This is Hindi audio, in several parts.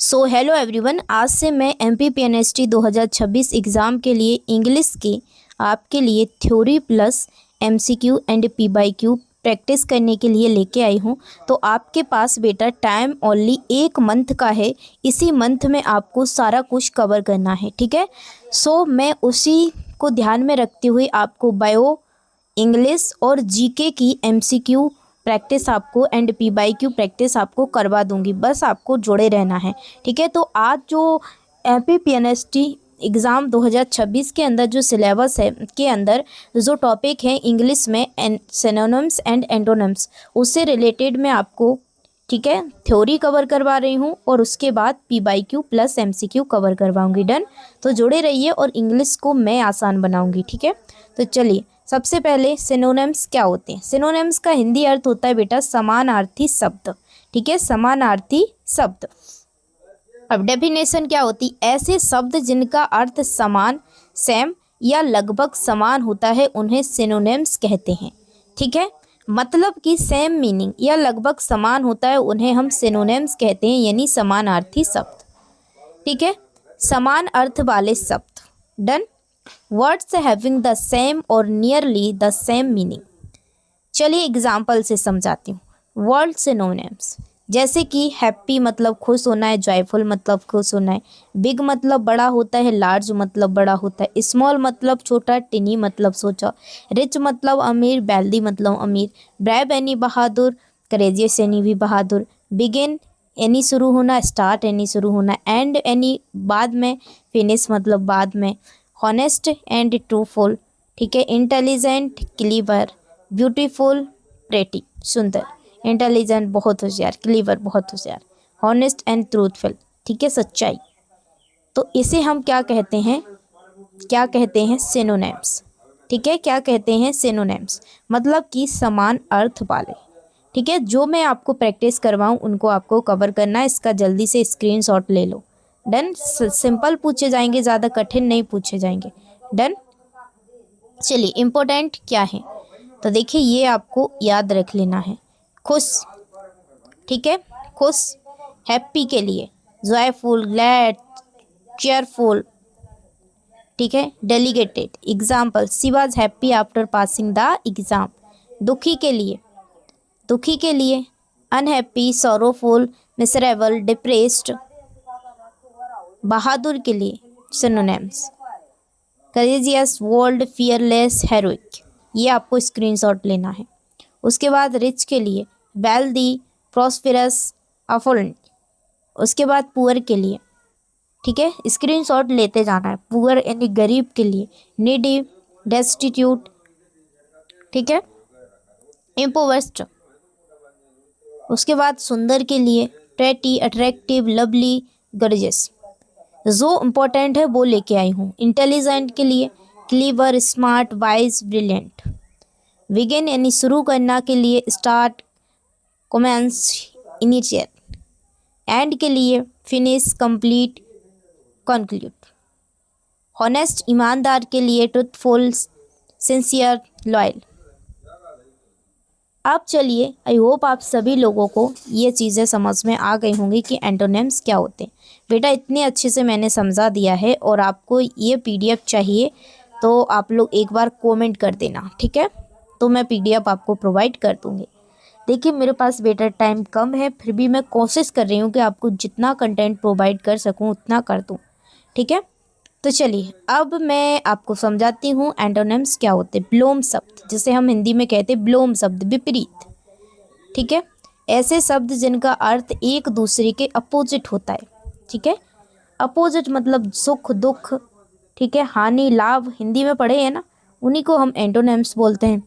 सो हेलो एवरीवन, आज से मैं MPPNST 2026 एग्ज़ाम के लिए इंग्लिश के आपके लिए theory plus MCQ and PYQ practice करने के लिए लेके आई हूँ। तो आपके पास बेटा टाइम ओनली 1 मंथ का है। इसी मंथ में आपको सारा कुछ कवर करना है, ठीक है। सो मैं उसी को ध्यान में रखते हुए आपको बायो, इंग्लिश और जीके की MCQ प्रैक्टिस आपको एंड PYQ प्रैक्टिस आपको करवा दूंगी। बस आपको जुड़े रहना है, ठीक है। तो आज जो MPPNST एग्ज़ाम 2026 के अंदर जो सिलेबस है के अंदर जो टॉपिक है इंग्लिश में सिनोनिम्स एंड एंटोनिम्स, उससे रिलेटेड मैं आपको, ठीक है, थ्योरी कवर करवा रही हूँ और उसके बाद PYQ प्लस MCQ कवर करवाऊंगी। डन। तो जुड़े रहिए और इंग्लिश को मैं आसान बनाऊंगी, ठीक है। तो चलिए, सबसे पहले सिनोनिम्स क्या होते हैं। सिनोनिम्स का हिंदी अर्थ होता है बेटा समानार्थी शब्द, ठीक है, समानार्थी शब्द। अब डेफिनेशन क्या होती, ऐसे शब्द जिनका अर्थ समान, सेम या लगभग समान होता है उन्हें सिनोनिम्स कहते हैं, ठीक है। मतलब कि सेम मीनिंग या लगभग समान होता है उन्हें हम सिनोनिम्स कहते हैं, यानी समानार्थी शब्द, ठीक है, समान अर्थ वाले शब्द। Done. Words having the same और नियरली द सेम मीनिंग। चलिए एग्जाम्पल से समझाती हूँ। वर्ड सिनोनिम्स जैसे कि हैप्पी मतलब खुश होना है, जॉयफुल मतलब खुश होना है, बिग मतलब बड़ा होता है, लार्ज मतलब बड़ा होता है, स्मॉल मतलब छोटा, टिनी मतलब सोचा, रिच मतलब अमीर, वेल्दी मतलब अमीर, ब्रेव यानी बहादुर, करेजियस यानी भी बहादुर, बिगिन यानी शुरू होना, स्टार्ट यानी शुरू होना, एंड यानी बाद में, फिनिश मतलब बाद में, हॉनेस्ट एंड ट्रूफुल, ठीक है, इंटेलिजेंट, क्लीवर, ब्यूटीफुल, प्रेटी सुंदर, इंटेलिजेंट बहुत होशियार, क्लीवर बहुत होशियार, हॉनेस्ट एंड ट्रूथफुल, ठीक है, सच्चाई। तो इसे हम क्या कहते हैं, क्या कहते हैं, सिनोनिम्स, ठीक है। क्या कहते हैं, सिनोनिम्स मतलब कि समान अर्थ वाले, ठीक है। जो मैं आपको प्रैक्टिस करवाऊँ उनको आपको कवर करना है। इसका जल्दी से स्क्रीनशॉट ले लो। डन। सिंपल पूछे जाएंगे, ज़्यादा कठिन नहीं पूछे जाएंगे। डन। चलिए इम्पोर्टेंट क्या है, तो देखिए ये आपको याद रख लेना है। खुश, ठीक है, खुश, हैप्पी के लिए जॉयफुल, ग्लैड, चेयरफुल, ठीक है, delegated. Example, she was happy after passing the exam. दुखी के लिए, दुखी के लिए अनहैप्पी, सॉरोफुल, मिसरेबल, डिप्रेस्ड। बहादुर के लिए synonyms courageous, bold, fearless, heroic. ये आपको स्क्रीनशॉट लेना है। उसके बाद रिच के लिए वेल्दी, प्रॉस्पेरस, अफोलेंट। उसके बाद पुअर के लिए, ठीक है, स्क्रीनशॉट लेते जाना है। पुअर यानी गरीब के लिए नीडी, डेस्टिट्यूट, ठीक है, इम्पोवर्स्ड। उसके बाद सुंदर के लिए प्रेटी, अट्रैक्टिव, लवली, गॉर्जियस। जो इम्पोर्टेंट है वो लेके आई हूँ। इंटेलिजेंट के लिए clever, smart, wise, brilliant. Begin यानी शुरू करना के लिए स्टार्ट, कमेंस, इनिशिएट। एंड के लिए फिनिश, कंप्लीट, कंक्लूड। हॉनेस्ट ईमानदार के लिए ट्रूथफुल, सिंसियर, लॉयल। अब चलिए, आई होप आप सभी लोगों को ये चीज़ें समझ में आ गई होंगी कि एंटोनिम्स क्या होते हैं। बेटा इतने अच्छे से मैंने समझा दिया है और आपको ये PDF चाहिए तो आप लोग एक बार कमेंट कर देना, ठीक है, तो मैं PDF आपको प्रोवाइड कर दूँगी। देखिए मेरे पास बेटा टाइम कम है, फिर भी मैं कोशिश कर रही हूँ कि आपको जितना कंटेंट प्रोवाइड कर सकूँ उतना कर दूँ, ठीक है। तो चलिए अब मैं आपको समझाती हूँ एंटोनिम्स क्या होते हैं। विलोम शब्द, जिसे हम हिंदी में कहते हैं विलोम शब्द, विपरीत, ठीक है, ऐसे शब्द जिनका अर्थ एक दूसरे के अपोजिट होता है, ठीक है। अपोजिट मतलब सुख दुख, ठीक है, हानि लाभ, हिंदी में पढ़े हैं ना, उन्हीं को हम एंटोनिम्स बोलते हैं,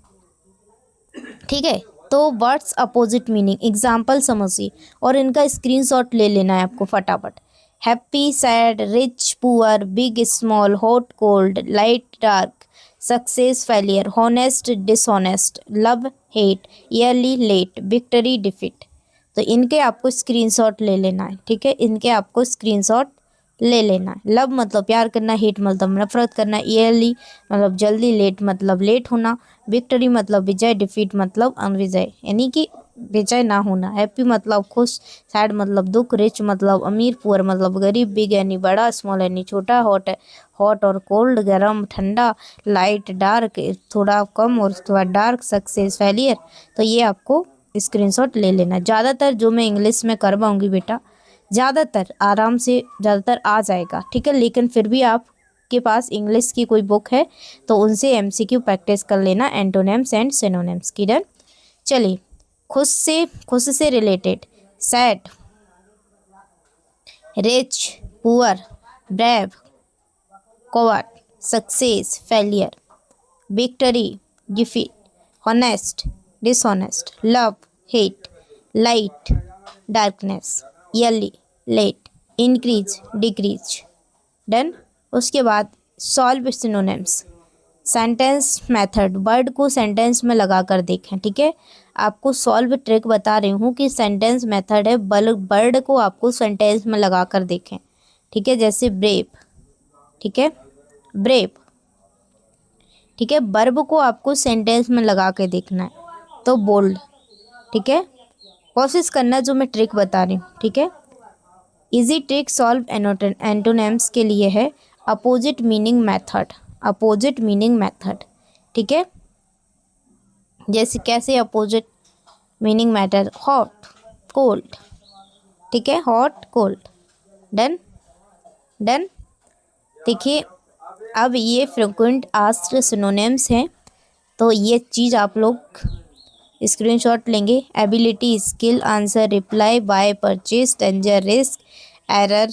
ठीक है। तो वर्ड्स अपोजिट मीनिंग, एग्जाम्पल समझिए और इनका स्क्रीनशॉट ले लेना है आपको फटाफट। Happy, sad, rich, poor, big, small, hot, cold, light, dark, success, failure, honest, dishonest, love, hate, early, late, victory, defeat. तो इनके आपको स्क्रीनशॉट ले लेना है, ठीक है, इनके आपको स्क्रीनशॉट ले लेना है। लव मतलब प्यार करना, हेट मतलब नफरत करना, ईयरली मतलब जल्दी, लेट मतलब लेट होना, विक्ट्री मतलब विजय, डिफीट मतलब अनविजय, यानी कि बेचैन ना होना। हैप्पी मतलब खुश, सैड मतलब दुख, रिच मतलब अमीर, पुअर मतलब गरीब, बिग यानी बड़ा, स्मॉल यानी छोटा, हॉट और कोल्ड गर्म ठंडा, लाइट डार्क थोड़ा कम और थोड़ा डार्क, सक्सेस फेलियर। तो ये आपको स्क्रीनशॉट ले लेना। ज़्यादातर जो मैं इंग्लिश में करवाऊँगी बेटा, ज़्यादातर आराम से ज़्यादातर आ जाएगा, ठीक है। लेकिन फिर भी आप के पास इंग्लिश की कोई बुक है तो उनसे एमसीक्यू प्रैक्टिस कर लेना, एंटोनिम्स एंड सिनोनिम्स की। डन। चलिए, खुश से related, sad, rich, poor, brave, coward, success, failure, victory, defeat, honest, dishonest, love, hate, light, darkness, early, late, increase, decrease. Done. उसके बाद solve synonyms, sentence method, word को सेंटेंस में लगा कर देखें, ठीक है। आपको सॉल्व ट्रिक बता रही हूँ कि सेंटेंस मेथड है, वर्ड को आपको सेंटेंस में लगा कर देखें, ठीक है। जैसे ब्रेव, ठीक है, ब्रेव, ठीक है। वर्ब को आपको सेंटेंस में लगा के देखना है, तो बोल्ड, ठीक है। कोशिश करना जो मैं ट्रिक बता रही हूँ, ठीक है। इजी ट्रिक सॉल्व एंटोनिम्स के लिए है opposite meaning method, opposite meaning method, ठीक है। जैसे कैसे opposite meaning matter, hot cold, ठीक है, हॉट कोल्ड। डन। डन। देखिए, अब ये फ्रिक्वेंट आस्क्ड सिनोनिम्स हैं, तो ये चीज़ आप लोग स्क्रीनशॉट लेंगे। Ability, skill, answer, reply, buy, purchase, danger, risk, error,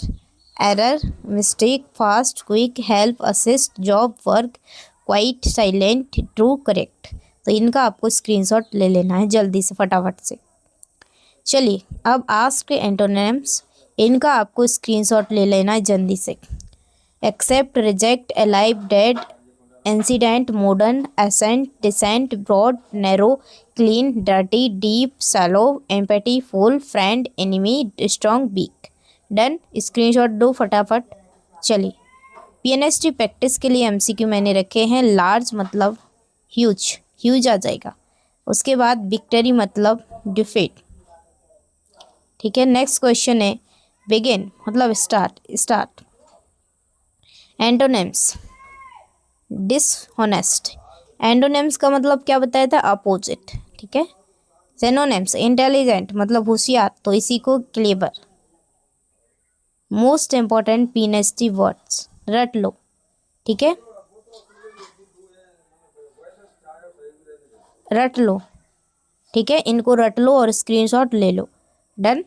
error, mistake, fast, quick, help, assist, job, work, quiet, silent, true, correct. तो इनका आपको स्क्रीनशॉट ले लेना है जल्दी से, फटाफट से। चलिए, अब आस्क्ड एंटोनिम्स, इनका आपको स्क्रीनशॉट ले लेना है जल्दी से। Accept, reject, alive, dead, incident, modern, ascent, descent, broad, narrow, clean, dirty, deep, shallow, empathy, full, friend, enemy, strong, weak. Done. Screenshot दो फटाफट। चलिए, पीएनएसटी प्रैक्टिस के लिए एमसीक्यू मैंने रखे हैं। लार्ज मतलब ह्यूज, ह्यूज आ जाएगा। उसके बाद विक्ट्री मतलब डिफीट, ठीक है। नेक्स्ट क्वेश्चन है बिगिन मतलब start, start. Antonyms, dishonest, antonyms का मतलब क्या बताया था, अपोजिट, ठीक है। सिनोनिम्स, इंटेलिजेंट मतलब होशियार, तो इसी को clever. Most important PNST words, रट लो, ठीक है, रट लो, ठीक है। इनको रट लो और स्क्रीनशॉट ले लो। डन।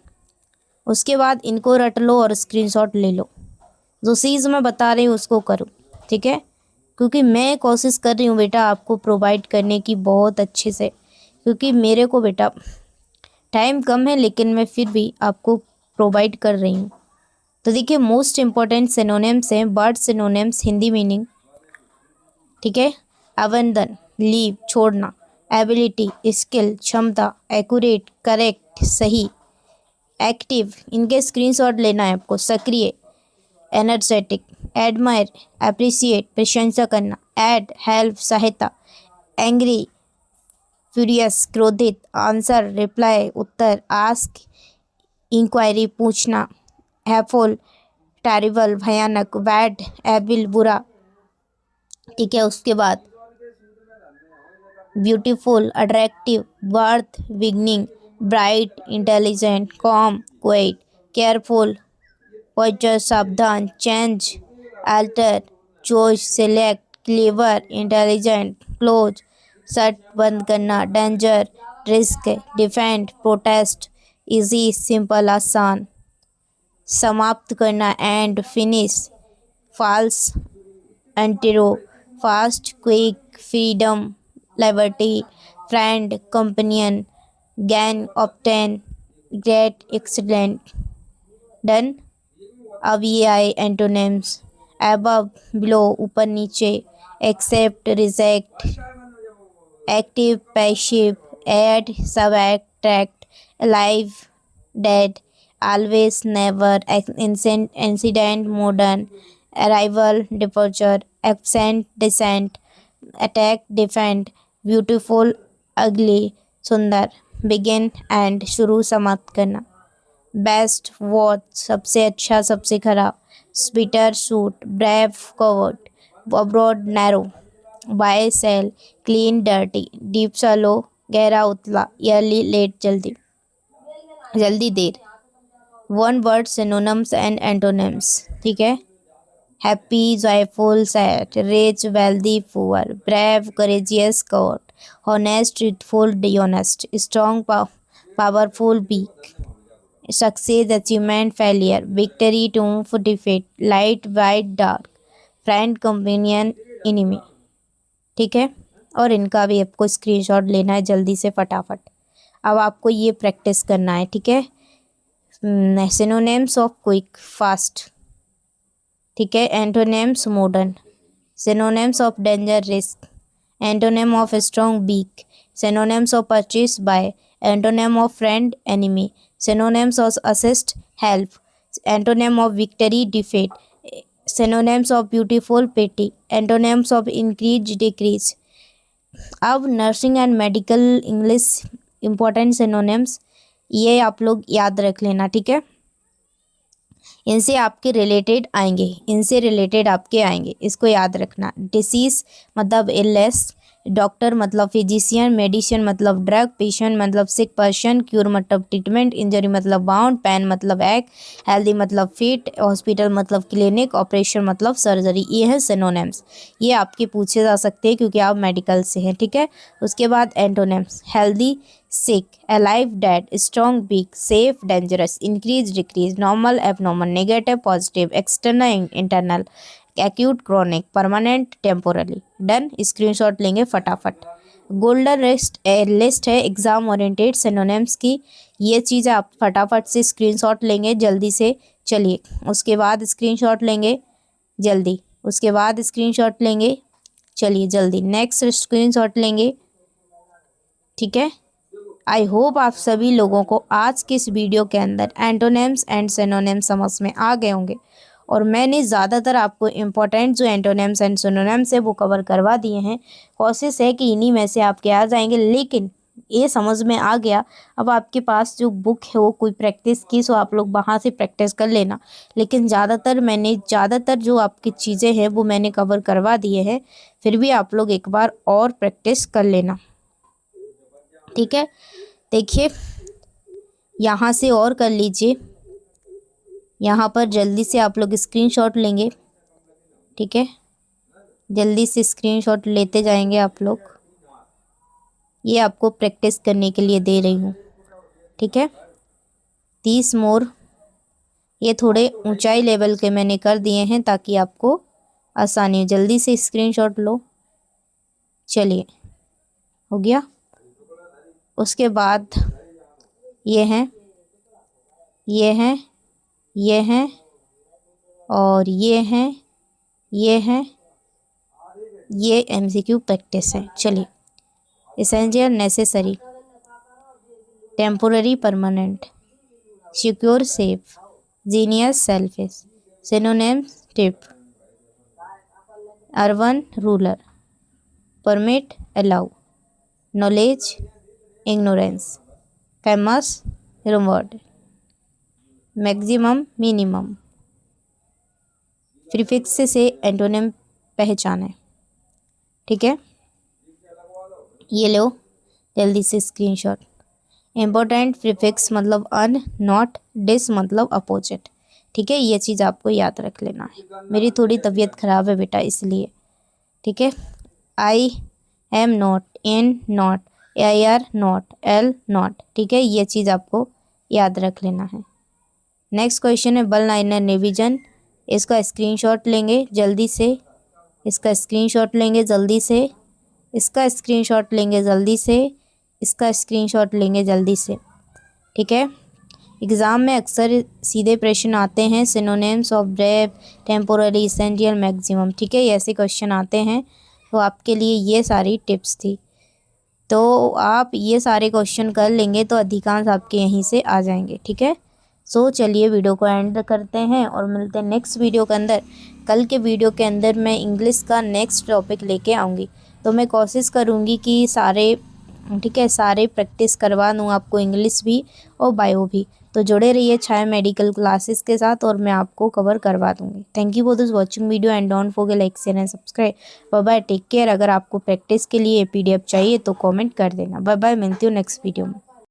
उसके बाद इनको रट लो और स्क्रीनशॉट ले लो। जो चीज़ मैं बता रही हूँ उसको करो, ठीक है। क्योंकि मैं कोशिश कर रही हूँ बेटा आपको प्रोवाइड करने की बहुत अच्छे से, क्योंकि मेरे को बेटा टाइम कम है, लेकिन मैं फिर भी आपको प्रोवाइड कर रही हूँ। तो देखिए, मोस्ट इम्पॉर्टेंट सिनोनिम्स हैं, वर्ड सिनोनिम्स हिंदी मीनिंग, ठीक है। अबंदन, लीव छोड़ना, एबिलिटी स्किल क्षमता, एक्यूरेट करेक्ट सही, एक्टिव इनके स्क्रीनशॉट लेना है आपको, सक्रिय एनर्जेटिक, एडमायर अप्रिसिएट प्रशंसा करना, एड हेल्प सहायता, एंग्री फ्यूरियस क्रोधित, आंसर रिप्लाई उत्तर, आस्क इंक्वायरी पूछना, हैफुल टेरिबल भयानक, बैड एबिल बुरा, ठीक है। उसके बाद beautiful attractive, worth beginning, bright intelligent, com quite, careful watcher सावधान, change alter, choice select, clever intelligent, close shut बंद करना, danger risk, defend protest, easy simple आसान, समाप्त करना एंड फिनिश, फॉल्स एंटीरो, fast quick freedom liberty, friend companion, gain obtain, great excellent. Done. अब ये आए एंटोनिम्स, अबव बिलो ऊपर नीचे, accept reject, active passive, add subtract, alive dead, always never, incident modern, arrival departure, absent decent, attack defend, beautiful ugly सुंदर, बिगिन एंड, शुरू समाप्त करना। बेस्ट वर्स्ट, सबसे अच्छा सबसे खराब। स्पीटर सूट, brave coward, abroad narrow, buy sell, clean dirty, deep shallow, गहरा उतला, अर्ली लेट जल्दी, जल्दी देर। One word synonyms and antonyms, ठीक है। Happy, joyful, sad, rich, wealthy, poor, brave, courageous, coward, honest, truthful, dishonest, strong, powerful, weak, success, achievement, failure, victory, triumph, defeat, light, white, dark, friend, companion, enemy, ठीक है। और इनका भी आपको स्क्रीनशॉट लेना है जल्दी से फटाफट। अब आपको ये प्रैक्टिस करना है, ठीक है। सिनोनिम्स ऑफ क्विक, फास्ट, ठीक है। Antonyms modern, synonyms of danger, risk, antonym of strong, weak, synonyms of purchase, buy, antonym of friend, enemy, synonyms of assist, help, antonym of victory, defeat, synonyms of beautiful, pity, antonyms of increase, decrease। अब nursing and medical English important synonyms ये आप लोग याद रख लेना, ठीक है। इनसे आपके रिलेटेड आएंगे, इनसे रिलेटेड आपके आएंगे, इसको याद रखना। डिसीज मतलब इलनेस, डॉक्टर मतलब फिजिशियन, मेडिसिन मतलब ड्रग, पेशेंट मतलब सिक पर्सन, क्यूर मतलब ट्रीटमेंट, इंजरी मतलब बाउंड, पेन मतलब एक, हेल्दी मतलब फिट, हॉस्पिटल मतलब क्लिनिक, ऑपरेशन मतलब सर्जरी। ये है सिनोनिम्स, ये आपके पूछे जा सकते हैं क्योंकि आप मेडिकल से हैं, ठीक है। उसके बाद antonyms, healthy, sick, alive, dead, strong, weak, safe, dangerous, increase, decrease, normal, abnormal, negative, positive, external, internal, acute, chronic, permanent, temporarily. Done, screenshot लेंगे फटाफट। गोल्डन लिस्ट है एग्जाम ओरिएंटेड सिनोनिम्स की, ये चीज़ आप फटाफट से स्क्रीनशॉट लेंगे जल्दी से। चलिए, उसके बाद स्क्रीनशॉट लेंगे जल्दी, उसके बाद स्क्रीनशॉट लेंगे, चलिए जल्दी नेक्स्ट स्क्रीनशॉट लेंगे, ठीक है। आई होप आप सभी लोगों को आज के इस वीडियो के अंदर एंटोनिम्स एंड सिनोनिम्स समझ में आ गए होंगे और मैंने ज़्यादातर आपको इम्पोर्टेंट जो एंटोनिम्स एंड सिनोनिम्स है वो कवर करवा दिए हैं। कोशिश है कि इन्हीं में से आपके आ जाएंगे, लेकिन ये समझ में आ गया। अब आपके पास जो बुक है वो कोई प्रैक्टिस की, सो आप लोग वहाँ से प्रैक्टिस कर लेना, लेकिन ज़्यादातर जो आपकी चीज़ें हैं वो मैंने कवर करवा दिए हैं। फिर भी आप लोग एक बार और प्रैक्टिस कर लेना, ठीक है। देखिए, यहाँ से और कर लीजिए, यहाँ पर जल्दी से आप लोग स्क्रीनशॉट लेंगे, ठीक है। जल्दी से स्क्रीनशॉट लेते जाएंगे आप लोग, ये आपको प्रैक्टिस करने के लिए दे रही हूँ, ठीक है। 30 मोर, ये थोड़े ऊंचाई लेवल के मैंने कर दिए हैं ताकि आपको आसानी हो। जल्दी से स्क्रीनशॉट लो, चलिए हो गया। उसके बाद ये हैं, ये हैं, ये हैं, और ये हैं, ये हैं, ये एमसीक्यू प्रैक्टिस है। चलिए, essential, necessary, temporary, permanent, secure, safe, genius, selfish, synonyms, tip, urban, rural, permit, allow, knowledge, ignorance, famous, reward, maximum, minimum. Prefix से एंटोनिम पहचाने, ठीक है। ये लो जल्दी से स्क्रीनशॉट। इम्पोर्टेंट प्रीफिक्स मतलब अन, नॉट, डिस मतलब अपोजिट, ठीक है। ये चीज़ आपको याद रख लेना है। मेरी थोड़ी तबीयत ख़राब है बेटा, इसलिए, ठीक है। I am not, in not, I R not, L not, ठीक है। ये चीज़ आपको याद रख लेना है। नेक्स्ट क्वेश्चन है बल लाइनर रिवीजन, इसका स्क्रीनशॉट लेंगे जल्दी से, इसका स्क्रीनशॉट लेंगे जल्दी से, इसका स्क्रीनशॉट लेंगे जल्दी से, इसका स्क्रीनशॉट लेंगे जल्दी से, ठीक है। एग्ज़ाम में अक्सर सीधे प्रश्न आते हैं, synonyms of brave, temporary, essential, maximum, ठीक है। ये ऐसे क्वेश्चन आते हैं, तो आपके लिए ये सारी टिप्स थी। तो आप ये सारे क्वेश्चन कर लेंगे तो अधिकांश आपके यहीं से आ जाएंगे, ठीक है। सो चलिए वीडियो को एंड करते हैं और मिलते हैं नेक्स्ट वीडियो के अंदर। कल के वीडियो के अंदर मैं इंग्लिश का नेक्स्ट टॉपिक लेके आऊँगी, तो मैं कोशिश करूँगी कि सारे ठीक है, सारे प्रैक्टिस करवा दूँ आपको, इंग्लिश भी और बायो भी। तो जुड़े रहिए छाया मेडिकल क्लासेस के साथ और मैं आपको कवर करवा दूँगी। Thank you for this watching video and don't forget like share and subscribe. Bye bye, take care. अगर आपको प्रैक्टिस के लिए PDF चाहिए तो कमेंट कर देना। बाय बाय, मिलती हूँ नेक्स्ट वीडियो में।